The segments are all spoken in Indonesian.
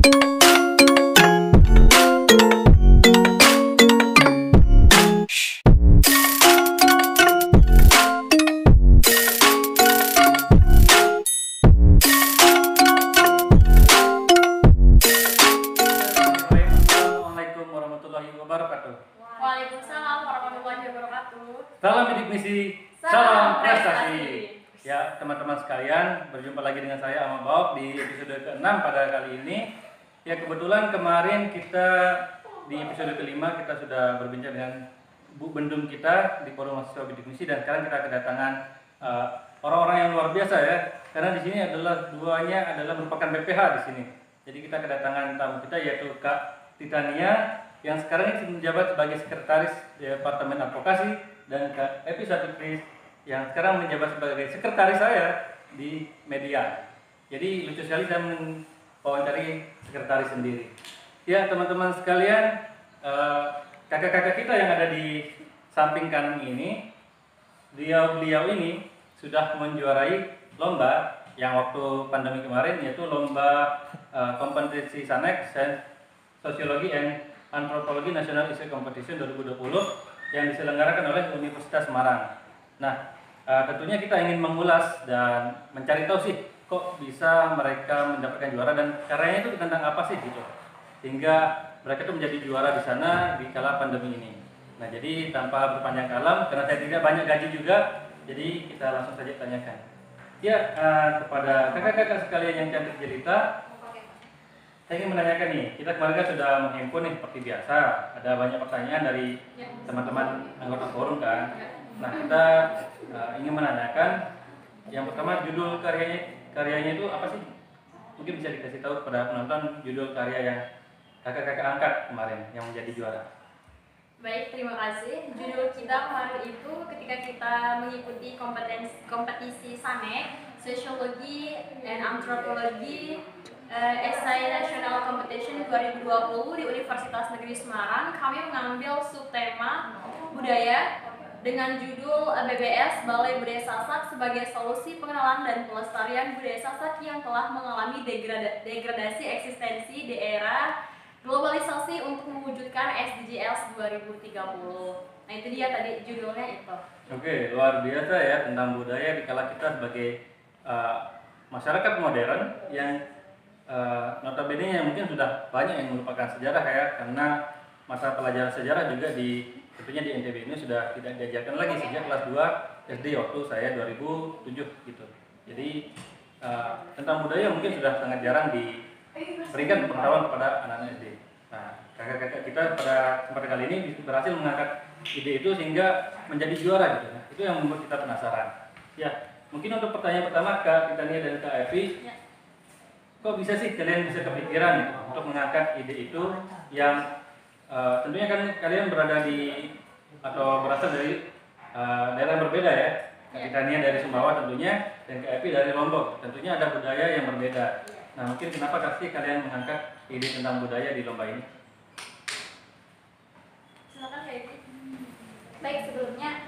Waalaikumsalam warahmatullahi wabarakatuh. Salam bidik misi, salam prestasi. Ya teman-teman sekalian, berjumpa lagi dengan saya Ahmad Baok di episode ke-6 pada kali ini. Ya kebetulan kemarin kita di episode kelima kita sudah berbincang dengan Bu Bendum kita di forum mahasiswa bidik misi, dan sekarang kita kedatangan orang-orang yang luar biasa ya. Karena di sini duanya adalah merupakan BPH di sini. Jadi kita kedatangan tamu kita yaitu Kak Titania yang sekarang ini menjabat sebagai sekretaris Departemen Advokasi, dan Kak Epi Satutris yang sekarang menjabat sebagai sekretaris saya di media. Jadi lucu sekali saya mewawancari sekretaris sendiri. Ya teman-teman sekalian, kakak-kakak kita yang ada di samping kanan ini, beliau ini sudah menjuarai lomba yang waktu pandemi kemarin, yaitu lomba kompetisi SANEX Sosiologi and Antropologi National Essay Competition 2020 yang diselenggarakan oleh Universitas Semarang. Nah, tentunya kita ingin mengulas dan mencari tahu sih kok bisa mereka mendapatkan juara dan caranya itu tentang apa sih gitu, hingga mereka itu menjadi juara di sana di kala pandemi ini. Nah, jadi tanpa berpanjang kalam, karena saya tidak banyak gaji juga, jadi kita langsung saja tanyakan. Ya, kepada kakak-kakak sekalian yang cantik jelita, saya ingin menanyakan nih, kita kemarin kan sudah menghimpun nih seperti biasa, ada banyak pertanyaan dari teman-teman anggota forum kan. Nah, kita ingin menanyakan, yang pertama judul karyanya itu apa sih? Mungkin bisa dikasih tahu kepada penonton judul karya yang kakak-kakak angkat kemarin yang menjadi juara. Baik, terima kasih. Judul kita kemarin itu ketika kita mengikuti kompetisi SANEX Sosiologi dan Antropologi Essay National Competition 2020 di Universitas Negeri Semarang, kami mengambil subtema budaya dengan judul BBS Balai Budaya Sasak sebagai solusi pengenalan dan pelestarian budaya Sasak yang telah mengalami degradasi eksistensi di era globalisasi untuk mewujudkan SDGs 2030. Nah, itu dia tadi judulnya itu. Oke, luar biasa ya tentang budaya di kala kita sebagai masyarakat modern yang notabene yang mungkin sudah banyak yang melupakan sejarah ya, karena mata pelajaran sejarah juga tentunya di NTB ini sudah tidak diajarkan lagi sejak kelas 2 SD waktu saya 2007 gitu. Jadi tentang budaya mungkin sudah sangat jarang diberikan pengetahuan kepada anak-anak SD. Nah, kakak-kakak kita pada kesempatan kali ini berhasil mengangkat ide itu sehingga menjadi juara gitu. Nah, itu yang membuat kita penasaran. Ya, mungkin untuk pertanyaan pertama Kak Titania dan Kak Evi, kok bisa sih kalian bisa kepikiran gitu untuk mengangkat ide itu yang tentunya kan kalian berada di atau berasal dari daerah yang berbeda ya. Kak Titania dari Sumbawa tentunya, dan Kak Evi dari Lombok. Tentunya ada budaya yang berbeda. Nah, mungkin kenapa sih kalian mengangkat ide tentang budaya di lomba ini? Silakan Kak Evi. Baik, sebelumnya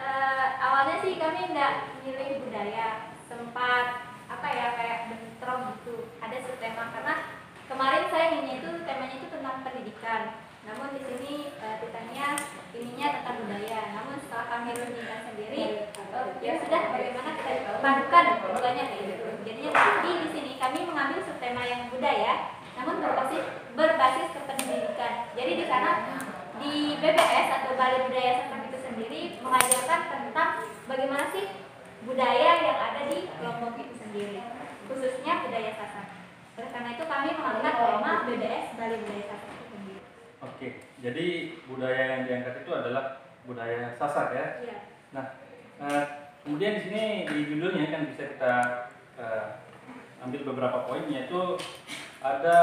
awalnya sih kami nggak milih budaya, sempat kayak bentrok gitu, ada subtema karena kemarin saya temanya itu tentang pendidikan, namun di sini Titania ininya tentang budaya. Namun setelah kami rundingkan sendiri, ya sudah bagaimana kita padukan keduanya kayak gitu. Jadinya tapi di sini kami mengambil subtema yang budaya, namun berbasis ke pendidikan. Jadi di sana di BBS atau Balai Budaya Sasak itu sendiri mengajarkan tentang bagaimana sih budaya yang ada di Lombok itu sendiri, khususnya budaya Sasak. Oleh karena itu kami mengangkat tema BBS Balai Budaya Sasak itu sendiri. Oke, jadi budaya yang diangkat itu adalah budaya Sasak ya. Iya. Nah, kemudian di sini di judulnya kan bisa kita ambil beberapa poin, yaitu ada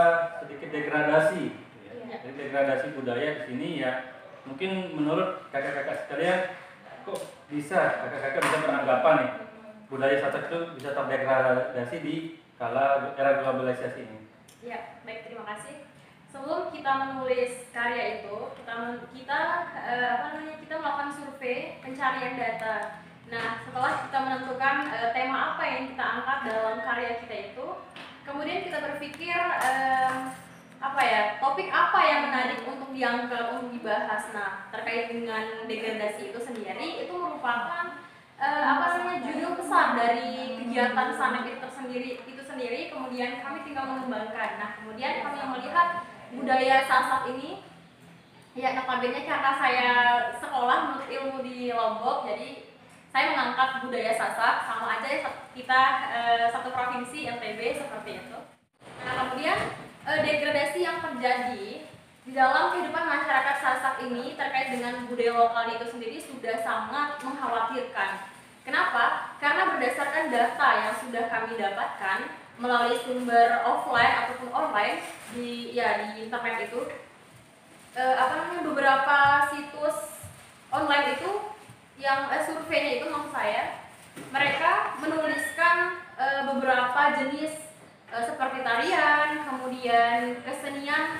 sedikit degradasi. Iya. Jadi degradasi budaya di sini ya, mungkin menurut kakak-kakak sekalian, kok bisa kakak-kakak bisa beranggapan nih budaya Sasak itu bisa terdegradasi di kala era globalisasi ini? Ya, baik, terima kasih. Sebelum kita menulis karya itu, kita melakukan survei pencarian data. Nah, setelah kita menentukan tema apa yang kita angkat dalam karya kita itu, kemudian kita berpikir topik apa yang menarik untuk diangkat, untuk dibahas. Nah, terkait dengan degradasi itu sendiri, itu merupakan judul besar dari kegiatan SANEK itu sendiri. Kemudian kami tinggal mengembangkan. Nah, kemudian kami melihat budaya Sasak ini, ya notabene karena saya sekolah menuntut ilmu di Lombok, jadi saya mengangkat budaya Sasak, sama aja ya kita satu provinsi NTB seperti itu. Nah, kemudian degradasi yang terjadi di dalam kehidupan masyarakat Sasak ini terkait dengan budaya lokal itu sendiri sudah sangat mengkhawatirkan. Kenapa? Karena berdasarkan data yang sudah kami dapatkan melalui sumber offline ataupun online di internet itu, beberapa situs online itu yang surveinya itu, maksud saya, mereka menuliskan beberapa jenis seperti tarian, kemudian kesenian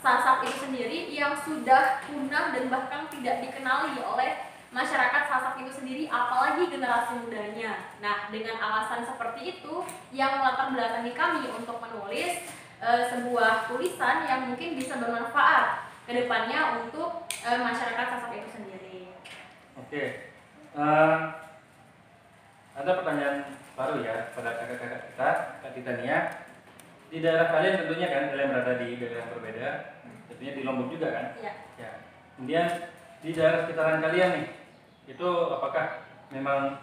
Sasak itu sendiri yang sudah punah dan bahkan tidak dikenali oleh masyarakat Sasak itu sendiri, apalagi generasi mudanya. Nah, dengan alasan seperti itu yang melatar belakangi kami untuk menulis sebuah tulisan yang mungkin bisa bermanfaat ke depannya untuk masyarakat Sasak itu sendiri. Oke. Ada pertanyaan baru ya pada kakak-kakak kita, Kak Titania. Di daerah kalian tentunya kan, kalian berada di daerah yang berbeda, tentunya di Lombok juga kan? Iya. Ya. Kemudian di daerah sekitaran kalian nih, itu apakah memang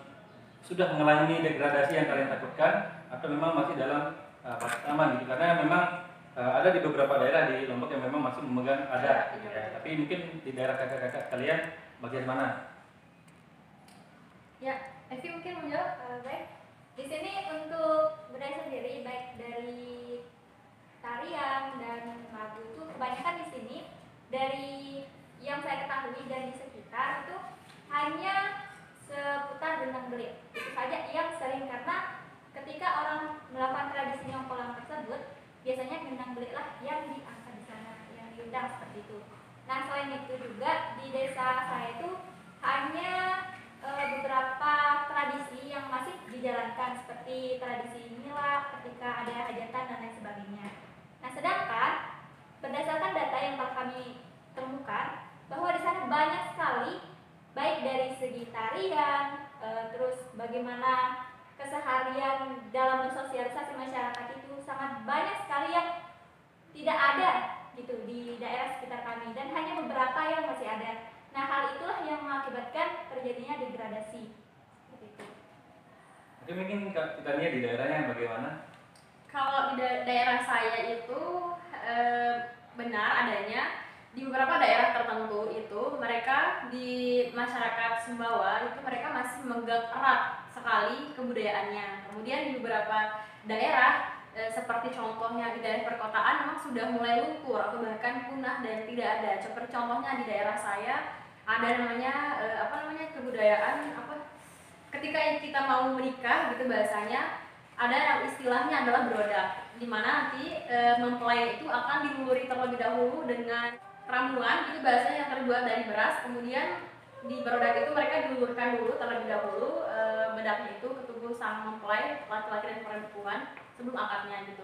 sudah mengalami degradasi yang kalian takutkan, atau memang masih dalam batas aman gitu? Karena memang ada di beberapa daerah di Lombok yang memang masih memegang adat, gitu ya. Tapi mungkin di daerah kakak-kakak kalian bagian mana? Ya, Evi mungkin menjawab. Baik, di sini untuk budaya sendiri baik dari tarian dan lagu itu kebanyakan di sini dari yang saya ketahui dan di sekitar itu hanya seputar gendang belit. Itu saja yang sering, karena ketika orang melakukan tradisi nyongkolan tersebut biasanya gendang belitlah yang diangkat di sana, yang diundang seperti itu. Nah, selain itu juga di desa saya itu hanya beberapa tradisi yang masih dijalankan, seperti tradisi nila ketika ada hajatan dan lain sebagainya. Nah, sedangkan berdasarkan data yang telah kami temukan bahwa di sana banyak sekali baik dari segi tarian, terus bagaimana keseharian dalam bersosialisasi masyarakat itu sangat banyak sekali yang tidak ada gitu di daerah sekitar kami, dan hanya beberapa yang masih ada. Nah, hal itulah yang mengakibatkan terjadinya degradasi. Seperti itu. Oke, mungkin Kak Titania di daerahnya bagaimana? Kalau di daerah saya itu benar adanya di beberapa daerah tertentu itu mereka di masyarakat Sumbawa itu mereka masih memegang erat sekali kebudayaannya. Kemudian di beberapa daerah seperti contohnya di daerah perkotaan memang sudah mulai luntur atau bahkan punah dan tidak ada. Seperti contohnya di daerah saya ada namanya kebudayaan ketika kita mau menikah gitu bahasanya, ada yang istilahnya adalah berodak, di mana nanti mempelai itu akan diluluri terlebih dahulu dengan ramuan, itu bahasanya yang terbuat dari beras. Kemudian di berodak itu mereka dilulurkan dulu terlebih dahulu bedaknya itu ke tubuh sang mempelai, laki-laki dan perempuan, sebelum akadnya gitu.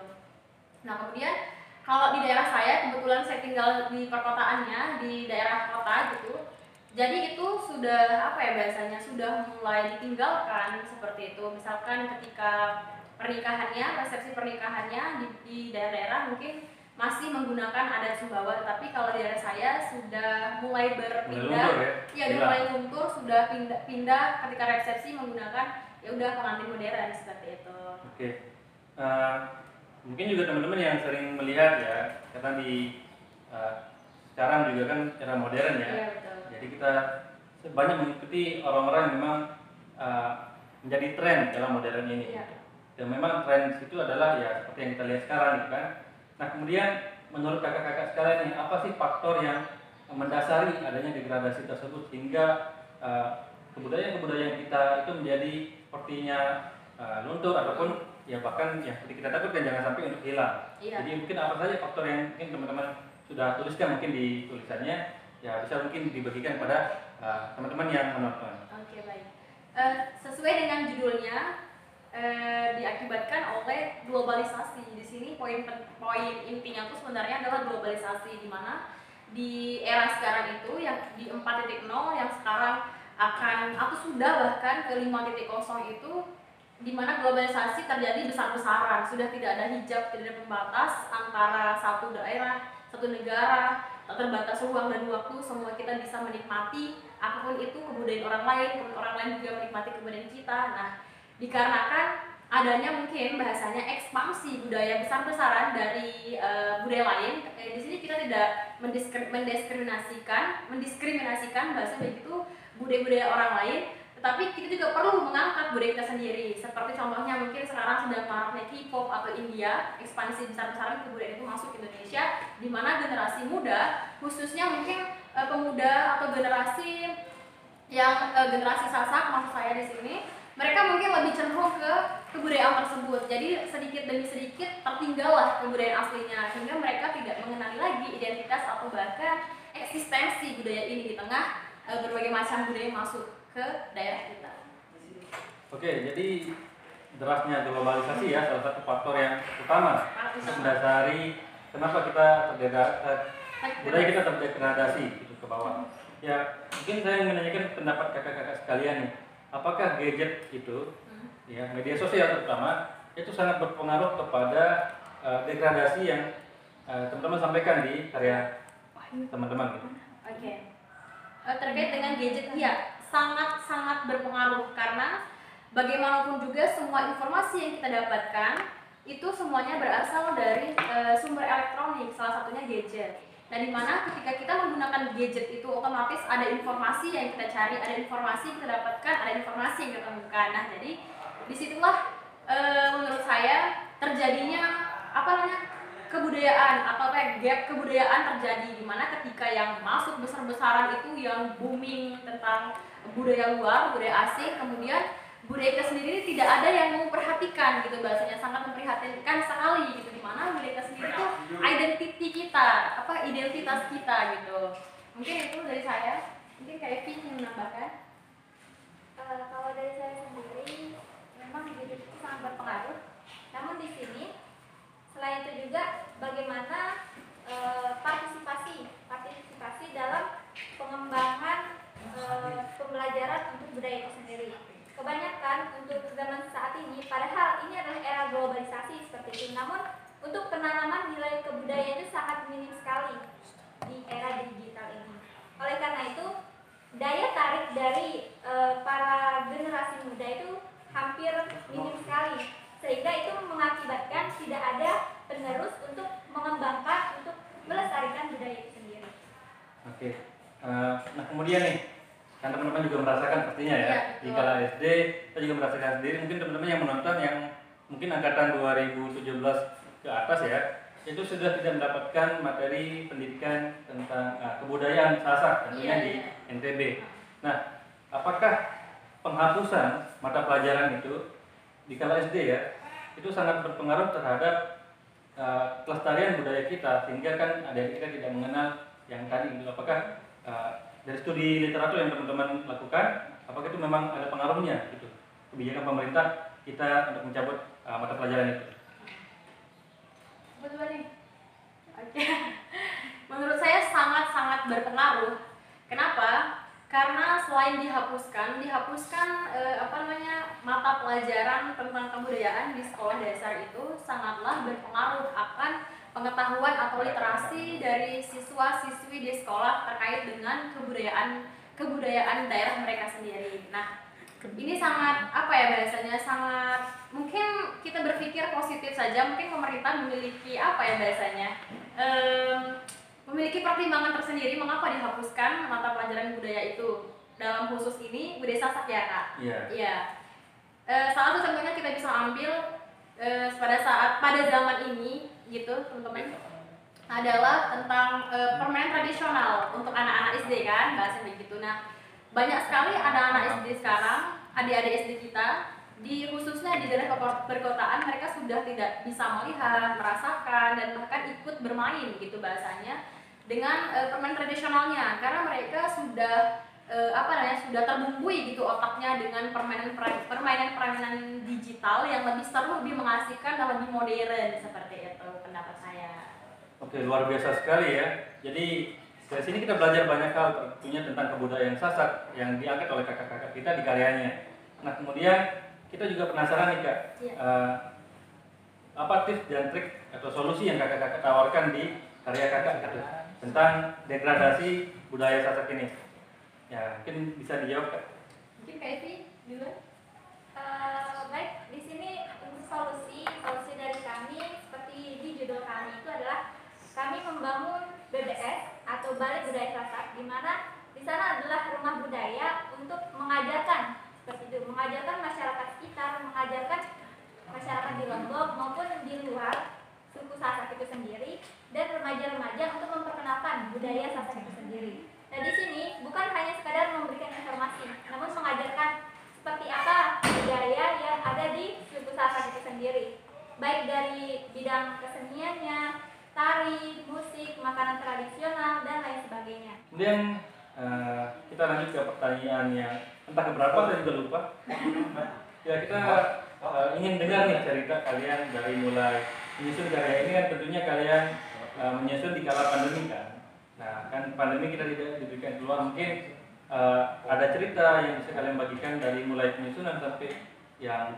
Nah, kemudian kalau di daerah saya, kebetulan saya tinggal di perkotaannya, di daerah kota gitu, jadi itu sudah bahasanya sudah mulai ditinggalkan seperti itu. Misalkan ketika pernikahannya, resepsi pernikahannya di daerah-daerah mungkin masih menggunakan adat Sumbawa, tapi kalau di daerah saya sudah mulai berpindah, mulai luntur, sudah pindah ketika resepsi menggunakan pengantin modern seperti itu. Oke. Mungkin juga teman-teman yang sering melihat ya, karena di sekarang juga kan era modern ya. Iya, betul. Jadi kita banyak mengikuti orang-orang yang memang menjadi tren dalam modern ini. Iya. Dan memang tren itu adalah ya seperti yang kita lihat sekarang gitu kan. Nah, kemudian menurut kakak-kakak sekalian nih, apa sih faktor yang mendasari adanya degradasi tersebut sehingga kebudayaan kita itu menjadi sepertinya luntur ataupun ya bahkan ya seperti kita takutkan jangan sampai untuk hilang. Iya. Jadi mungkin apa saja faktor yang mungkin teman-teman sudah tuliskan mungkin di tulisannya, ya bisa mungkin dibagikan pada teman-teman yang menonton. Oke, baik. Sesuai dengan judulnya, diakibatkan oleh globalisasi. Di sini poin intinya tuh sebenarnya adalah globalisasi, di mana di era sekarang itu yang di 4.0 yang sekarang akan atau sudah bahkan ke 5.0 itu, di mana globalisasi terjadi besar-besaran, sudah tidak ada hijab, tidak ada pembatas antara satu daerah, satu negara, tak terbatas ruang dan waktu, semua kita bisa menikmati apapun itu kebudayaan orang lain, kemudian orang lain juga menikmati kebudayaan kita. Nah, dikarenakan adanya mungkin bahasanya ekspansi budaya besar-besaran dari budaya lain, di sini kita tidak mendiskriminasikan bahasa begitu budaya-budaya orang lain, tetapi kita juga perlu mengangkat budaya kita sendiri. Seperti contohnya mungkin sekarang sedang maraknya K-pop atau India, ekspansi besar-besaran kebudayaan itu masuk ke Indonesia, di mana generasi muda, khususnya mungkin pemuda atau generasi yang generasi Sasak maksud saya di sini, mereka mungkin lebih cenderung ke kebudayaan tersebut. Jadi sedikit demi sedikit tertinggallah kebudayaan aslinya, sehingga mereka tidak mengenali lagi identitas atau bahkan eksistensi budaya ini di tengah berbagai macam budaya yang masuk ke daerah kita. Oke, jadi derasnya globalisasi ya salah satu faktor yang utama untuk mendasari kenapa kita budaya kita terdegradasi gitu ke bawah. Ya, mungkin saya ingin menanyakan pendapat kakak-kakak sekalian nih. Apakah gadget itu, ya media sosial terutama, itu sangat berpengaruh kepada degradasi yang teman-teman sampaikan di karya teman-teman gitu? Oke. Terkait dengan gadget, ya sangat-sangat berpengaruh, karena bagaimanapun juga semua informasi yang kita dapatkan itu semuanya berasal dari sumber elektronik, salah satunya gadget. Nah, dimana ketika kita menggunakan gadget itu otomatis ada informasi yang kita cari, ada informasi yang kita dapatkan, ada informasi yang kita temukan. Nah, jadi disitulah menurut saya terjadinya kebudayaan atau gap kebudayaan terjadi, dimana ketika yang masuk besar-besaran itu yang booming tentang budaya luar, budaya asing, kemudian budaya kita sendiri tidak ada yang memperhatikan gitu, bahasanya sangat memprihatinkan sekali gitu, dimana budaya kita sendiri itu identity kita, identitas kita gitu. Mungkin itu dari saya, mungkin kayak Vin yang menambahkan. Kalau dari saya sendiri memang gadget itu sangat berpengaruh, namun di sini selain itu juga bagaimana partisipasi dalam pengembangan pembelajaran untuk budaya itu sendiri. Kebanyakan untuk zaman saat ini, padahal ini adalah era globalisasi seperti itu, namun untuk penanaman nilai kebudayaan itu sangat minim sekali di era digital ini. Oleh karena itu, daya tarik dari para generasi muda itu hampir minim sekali, sehingga itu mengakibatkan tidak ada penerus untuk mengembangkan, untuk melestarikan budaya itu sendiri. Oke, nah kemudian nih, kan teman-teman juga merasakan pastinya ya, di kala SD kita juga merasakan sendiri. Mungkin teman-teman yang menonton yang mungkin angkatan 2017 ke atas ya, itu sudah tidak mendapatkan materi pendidikan tentang kebudayaan Sasak tentunya di NTB. Nah, apakah penghapusan mata pelajaran itu di kala SD ya, itu sangat berpengaruh terhadap kelestarian budaya kita, sehingga kan adik-adik kita tidak mengenal yang tadi itu. Apakah dari studi literatur yang teman-teman lakukan, apakah itu memang ada pengaruhnya gitu kebijakan pemerintah kita untuk mencabut mata pelajaran itu? Betul nih. Oke. Menurut saya sangat-sangat berpengaruh. Kenapa? Karena selain dihapuskan mata pelajaran tentang kebudayaan di sekolah dasar itu sangatlah berpengaruh akan pengetahuan atau literasi dari siswa-siswi di sekolah terkait dengan kebudayaan daerah mereka sendiri. Nah, ini sangat sangat mungkin kita berpikir positif saja, mungkin pemerintah memiliki memiliki pertimbangan tersendiri mengapa dihapuskan mata pelajaran budaya itu. Dalam khusus ini budaya Sasak ya Kak? Iya. Salah satu contohnya kita bisa ambil pada zaman ini gitu teman-teman, adalah tentang permainan tradisional untuk anak-anak SD kan, bahasa begitu. Nah, banyak sekali anak-anak SD sekarang, adik-adik SD kita, khususnya di daerah perkotaan, mereka sudah tidak bisa melihat, merasakan, dan bahkan ikut bermain gitu bahasanya dengan permainan tradisionalnya, karena mereka sudah sudah terbumbui gitu otaknya dengan permainan digital yang lebih seru, lebih mengasihkan dan lebih modern, seperti itu pendapat saya. Oke, luar biasa sekali ya. Jadi dari sini kita belajar banyak hal tentunya tentang kebudayaan Sasak yang diangkat oleh kakak-kakak kita di karyanya. Nah, kemudian kita juga penasaran nih Kak, Iya. apa tips dan trik atau solusi yang kakak-kakak tawarkan di karya kakak gitu, tentang degradasi budaya Sasak ini? Ya, mungkin bisa dijawab Kak. Mungkin Kak Evi dulu. Baik, di sini untuk solusi dari kami seperti di judul kami itu adalah kami membangun BBS atau Balai Budaya Sasak, di mana di sana adalah rumah budaya untuk mengajarkan seperti itu, mengajarkan masyarakat sekitar, mengajarkan masyarakat di Lombok maupun di luar suku Sasak itu sendiri, dan remaja-remaja untuk memperkenalkan budaya Sasak itu sendiri. Nah, di sini bukan hanya sekadar memberikan informasi, namun mengajarkan seperti apa budaya yang ada di suku Sasak itu sendiri, baik dari bidang keseniannya, tari, musik, makanan tradisional, dan lain sebagainya. Kemudian kita lanjut ke pertanyaan yang entah keberapa saya juga lupa. Ya, kita ingin dengar nih cerita kalian dari mulai menyusun karya ini. Kan tentunya kalian menyusun di kala pandemi kan. Nah, kan pandemi kita tidak diberikan keluar, mungkin ada cerita yang bisa kalian bagikan dari mulai penyusunan sampai yang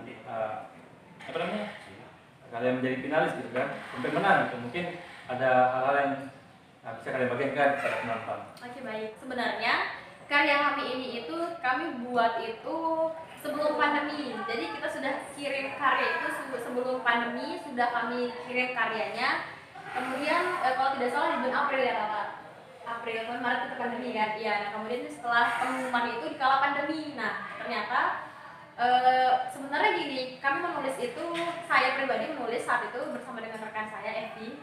kalian menjadi finalis gitu kan, sampai menang gitu. Mungkin ada hal-hal yang bisa kalian bagikan kepada penonton. Oke, baik. Sebenarnya karya kami ini itu kami buat itu sebelum pandemi. Jadi kita sudah kirim karya itu sebelum pandemi, sudah kami kirim karyanya. Kemudian kalau tidak salah di bulan April ya Kakak. April, Maret itu pandemi kan. Iya, nah kemudian setelah pengumuman itu di kala pandemi. Nah, ternyata sebenarnya gini, kami menulis itu, saya pribadi menulis saat itu bersama dengan rekan saya Evi.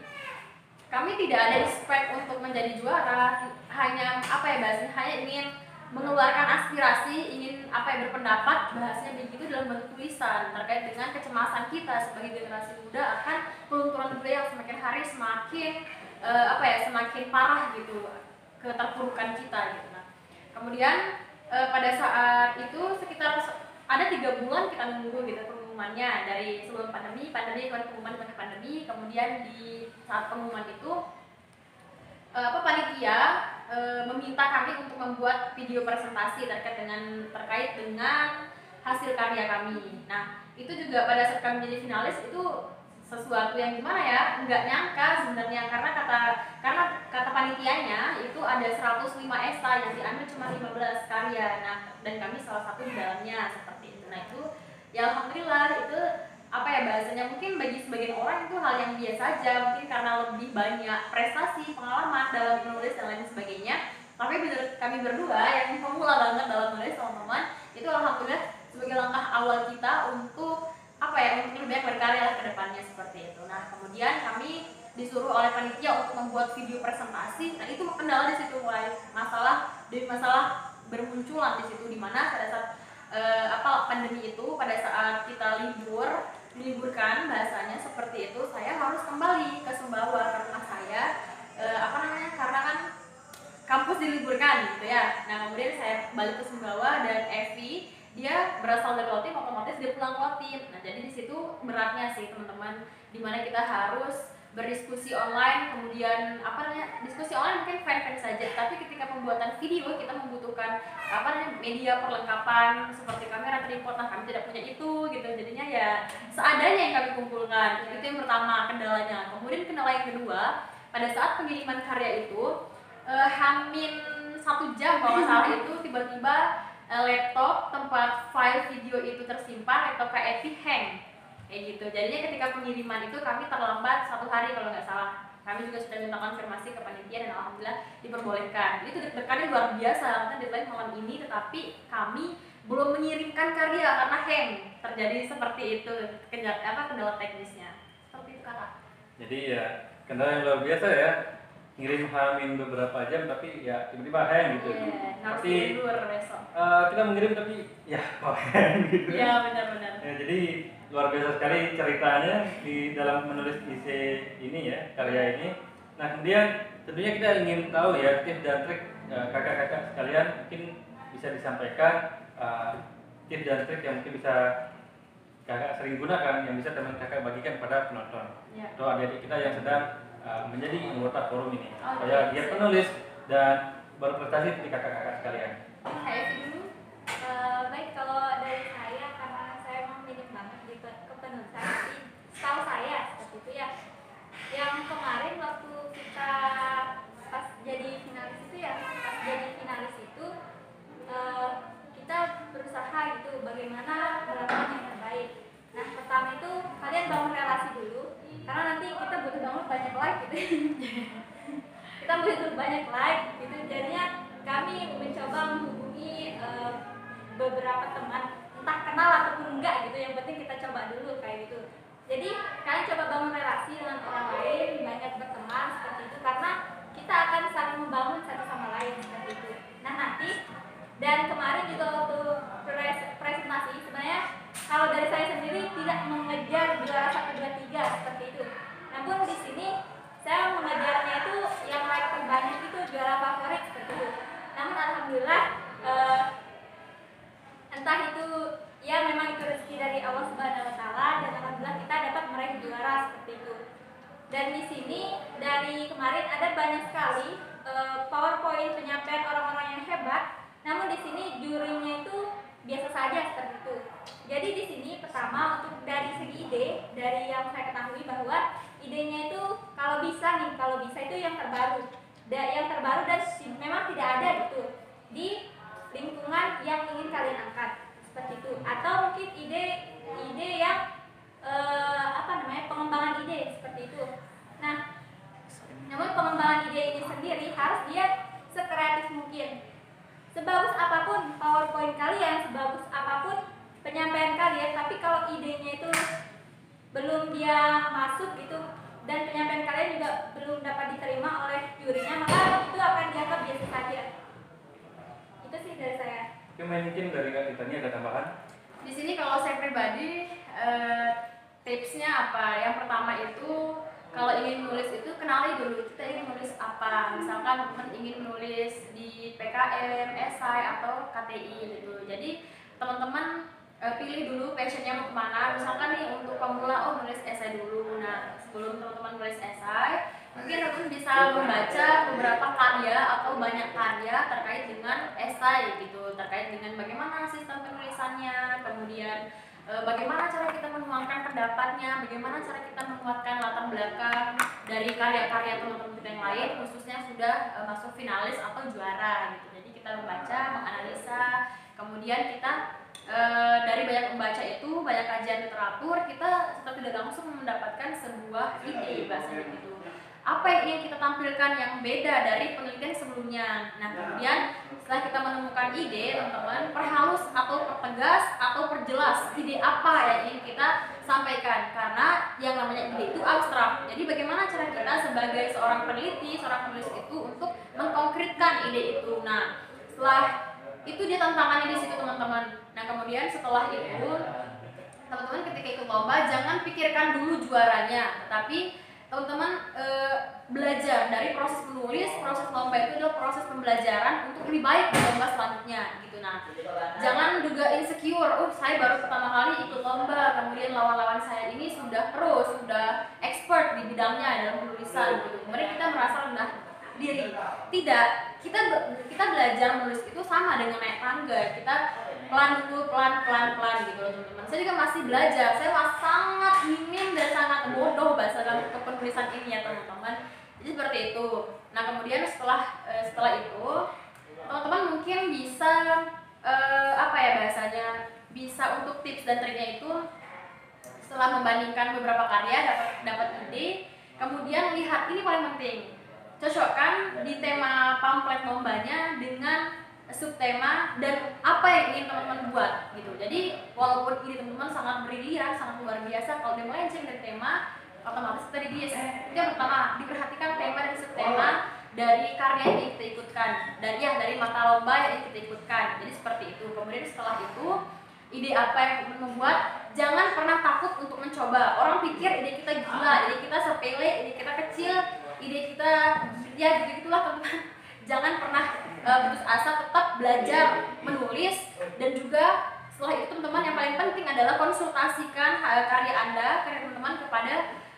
Kami tidak ada expect untuk menjadi juara, hanya hanya ingin mengeluarkan aspirasi, ingin berpendapat, bahasanya begitu dalam bentuk tulisan terkait dengan kecemasan kita sebagai generasi muda akan pelunturan budaya yang semakin hari semakin semakin parah gitu, keterpurukan kita gitu. Nah, kemudian pada saat itu sekitar ada 3 bulan kita menunggu gitu pengumumannya dari sebelum pandemi, pengumuman di pandemi, kemudian di saat pengumuman itu panitia meminta kami untuk membuat video presentasi terkait dengan hasil karya kami. Nah, itu juga pada saat kami menjadi finalis itu sesuatu yang gimana ya, nggak nyangka sebenarnya, karena kata panitianya itu ada 105 esa yang diambil cuma 15 karya. Nah, dan kami salah satu di dalamnya seperti itu. Nah, itu ya alhamdulillah, itu bahasanya mungkin bagi sebagian orang itu hal yang biasa aja, mungkin karena lebih banyak prestasi, pengalaman dalam menulis dan lain sebagainya. Tapi kami berdua yang pemula banget dalam menulis, teman-teman, itu alhamdulillah sebagai langkah awal kita untuk untuk lebih banyak berkarya ke depannya seperti itu. Nah, kemudian kami disuruh oleh panitia untuk membuat video presentasi. Nah, itu kendala di situ, mulai masalah bermunculan di situ, di mana pada saat pandemi itu, pada saat kita diliburkan bahasanya seperti itu, saya harus kembali ke Sumbawa ke rumah saya, karena kan kampus diliburkan gitu ya. Nah, kemudian saya balik ke Sumbawa, dan Evi dia berasal dari Lotim, otomatis dia pulang ke Lotim. Nah, jadi di situ beratnya sih teman-teman, dimana kita harus berdiskusi online, kemudian diskusi online mungkin fan saja, tapi ketika pembuatan video kita membutuhkan media perlengkapan seperti kamera, tripod. Nah, kami tidak punya itu gitu, jadinya ya seadanya yang kami kumpulkan. Itu yang pertama kendalanya. Kemudian kendala yang kedua, pada saat pengiriman karya itu hamin 1 jam kalau nggak salah, itu tiba-tiba laptop tempat file video itu tersimpan, laptop Kak Evi hang kayak gitu. Jadinya ketika pengiriman itu kami terlambat 1 hari kalau nggak salah. Kami juga sudah minta konfirmasi ke panitia dan alhamdulillah diperbolehkan. Jadi itu deg-degannya luar biasa, karena deadline malam ini tetapi kami belum mengirimkan karya karena hang. Terjadi seperti itu kendala teknisnya. Seperti itu Kakak. Jadi ya kendala yang luar biasa ya, ngirim hamin beberapa jam tapi ya tiba-tiba hang gitu. Harus Tapi tidur besok. kita mengirim tapi ya hang gitu. Iya, benar-benar. Ya, jadi luar biasa sekali ceritanya di dalam menulis isi ini ya, karya ini. Nah, kemudian tentunya kita ingin tahu ya tips dan trik kakak-kakak sekalian, mungkin bisa disampaikan tips dan trik yang mungkin bisa kakak sering gunakan, yang bisa teman kakak bagikan kepada penonton atau adik-adik kita yang sedang menjadi anggota forum ini, supaya dia penulis dan berprestasi seperti kakak-kakak sekalian. Saya dulu. Baik, kalau dari saya, karena saya memang minim banget di kepenulisan, jadi setahu saya seperti itu ya. Yang kemarin waktu kita pas jadi finalis itu ya, kita berusaha gitu bagaimana melakukan yang terbaik. Nah, pertama itu kalian bangun relasi dulu, karena nanti kita butuh bangun banyak like gitu. Kita butuh banyak like gitu, jadinya kami mencoba menghubungi beberapa teman, entah kenal ataupun enggak gitu, yang penting kita coba dulu kayak gitu. Jadi kalian coba bangun relasi dengan orang lain, banyak berteman seperti itu, karena kita akan saling membangun satu sama lain seperti itu. Nah nanti, dan kemarin juga waktu presentasi, sebenarnya kalau dari saya sendiri tidak mengejar juara 1, 2, 3 seperti itu. Namun di sini saya mengejarnya itu yang like terbanyak itu juara favorit seperti itu. Namun alhamdulillah entah itu ya memang itu rezeki dari Allah Subhanahu wa taala, dan alhamdulillah kita dapat meraih juara seperti itu. Dan di sini dari kemarin ada banyak sekali PowerPoint penyampaian orang-orang yang hebat. Namun di sini jurinya itu biasa saja seperti itu. Jadi di sini pertama untuk dari segi ide, dari yang saya ketahui bahwa idenya itu kalau bisa itu yang terbaru. Yang terbaru dan memang tidak ada gitu di lingkungan yang ingin kalian angkat seperti itu. Atau mungkin ide yang pengembangan ide seperti itu. Nah, namun pengembangan ide ini sendiri harus dia sekreatif mungkin. Sebagus apapun PowerPoint kalian, sebagus apapun penyampaian kalian, tapi kalau idenya itu belum dia masuk gitu, dan penyampaian kalian juga belum dapat diterima oleh jurinya, maka itu akan dianggap biasa saja. Itu sih dari saya. Mungkin dari Kak Titani ada tambahan? Di sini kalau saya pribadi tipsnya apa? Yang pertama itu kalau ingin menulis itu kenali dulu kita ingin menulis apa. Misalkan teman ingin menulis di PKM, esai atau KTI gitu. Jadi teman-teman pilih dulu passionnya mau kemana. Misalkan nih untuk pemula menulis esai dulu. Nah sebelum teman-teman menulis esai, mungkin teman bisa membaca beberapa karya atau banyak karya terkait dengan esai gitu, terkait dengan bagaimana sistem penulisannya, kemudian bagaimana cara kita menuangkan pendapatnya, bagaimana cara kita menguatkan latar belakang dari karya-karya teman-teman kita yang lain, khususnya sudah masuk finalis atau juara gitu. Jadi kita membaca, menganalisa, kemudian kita dari banyak membaca itu, banyak kajian literatur, kita secara tidak langsung mendapatkan sebuah ide bahasanya gitu. Apa yang ingin kita tampilkan yang beda dari penelitian sebelumnya. Nah kemudian setelah kita menemukan ide, teman-teman perhalus atau pertegas atau perjelas ide apa yang ingin kita sampaikan, karena yang namanya ide itu abstrak. Jadi bagaimana cara kita sebagai seorang peneliti, seorang penulis itu untuk mengkonkretkan ide itu. Nah setelah itu dia tantangannya di situ teman-teman. Nah kemudian setelah itu teman-teman ketika ikut lomba jangan pikirkan dulu juaranya, tetapi teman-teman belajar dari proses menulis. Proses lomba itu adalah proses pembelajaran untuk lebih baik di lomba selanjutnya gitu. Nah jangan juga insecure, saya baru pertama kali ikut lomba, kemudian lawan-lawan saya ini sudah pro, sudah expert di bidangnya dalam penulisan gitu, kemudian kita merasa rendah diri. Tidak, kita belajar menulis itu sama dengan naik tangga, kita pelan dulu, pelan gitu loh teman-teman. Saya juga masih belajar, saya masih sangat minim dan sangat bodoh bahasa dalam kepenulisan ini ya teman-teman. Jadi seperti itu. Nah kemudian setelah itu teman-teman mungkin bisa bahasanya bisa untuk tips dan triknya itu setelah membandingkan beberapa karya dapat ide, kemudian lihat ini paling penting, cocokkan di tema pamflet lombanya dengan subtema dan apa yang ingin teman-teman buat gitu. Jadi walaupun ide teman-teman sangat brilian, sangat luar biasa, kalau dia melenceng dari tema, otomatis tadi dia itu yang pertama diperhatikan tema dan subtema dari karya yang ingin kita ikutkan, dari mata lomba yang ingin kita ikutkan. Jadi seperti itu. Kemudian setelah itu ide apa yang teman membuat, jangan pernah takut untuk mencoba. Orang pikir ide kita gila, ide kita sepele, ide kita kecil, ide kita ya gitu-gitulah teman-teman. jangan pernah putus asa, tetap belajar menulis, dan juga setelah itu teman-teman yang paling penting adalah konsultasikan karya teman-teman kepada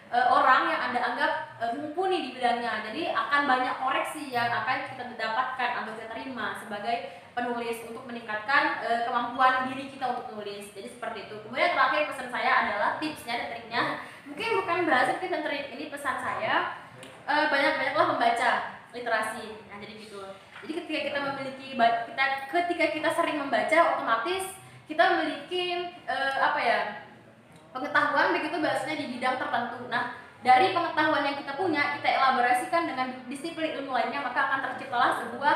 orang yang Anda anggap mumpuni di bidangnya. Jadi akan banyak koreksi yang akan kita dapatkan atau kita terima sebagai penulis untuk meningkatkan kemampuan diri kita untuk menulis. Jadi seperti itu. Kemudian terakhir pesan saya adalah tipsnya dan triknya. Mungkin bukan bahasa tips dan trik, ini pesan saya, banyak-banyaklah membaca literasi. Nah, jadi gitu. Jadi ketika kita sering membaca, otomatis kita memiliki pengetahuan begitu bahasanya di bidang tertentu. Nah, dari pengetahuan yang kita punya, kita elaborasikan dengan disiplin ilmu lainnya, maka akan terciptalah sebuah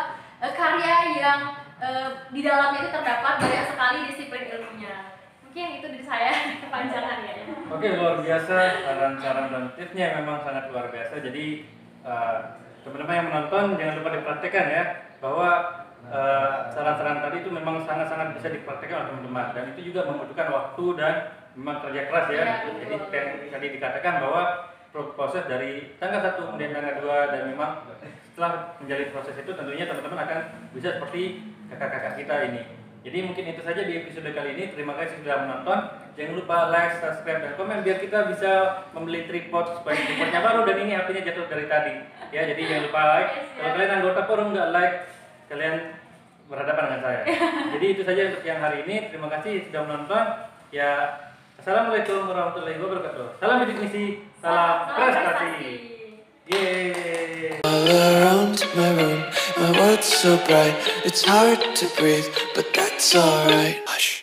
karya yang di dalamnya itu terdapat banyak sekali disiplin ilmunya. Mungkin itu dari saya, kepanjangan ya. Oke, luar biasa saran-saran dan tipsnya memang sangat luar biasa. Jadi teman-teman yang menonton jangan lupa dipraktekkan ya, bahwa saran-saran tadi itu memang sangat-sangat bisa dipraktekkan oleh teman-teman, dan itu juga membutuhkan waktu dan memang kerja keras ya. Jadi tadi dikatakan bahwa proses dari tanggal 1 kemudian tanggal 2, dan memang setelah menjalani proses itu tentunya teman-teman akan bisa seperti kakak-kakak kita ini. Jadi mungkin itu saja di episode kali ini. Terima kasih sudah menonton. Jangan lupa like, subscribe, dan komen biar kita bisa membeli tripod supaya tripodnya baru dan ini HP-nya jatuh dari tadi. Ya, jadi jangan lupa like. Kalau kalian anggota forum nggak like, kalian berhadapan dengan saya. Jadi itu saja untuk yang hari ini. Terima kasih sudah menonton. Ya, assalamualaikum warahmatullahi wabarakatuh. Salam bidik misi, salam prestasi. Yeay. All around my room, my world's so bright, it's hard to breathe, but that's alright. Hush.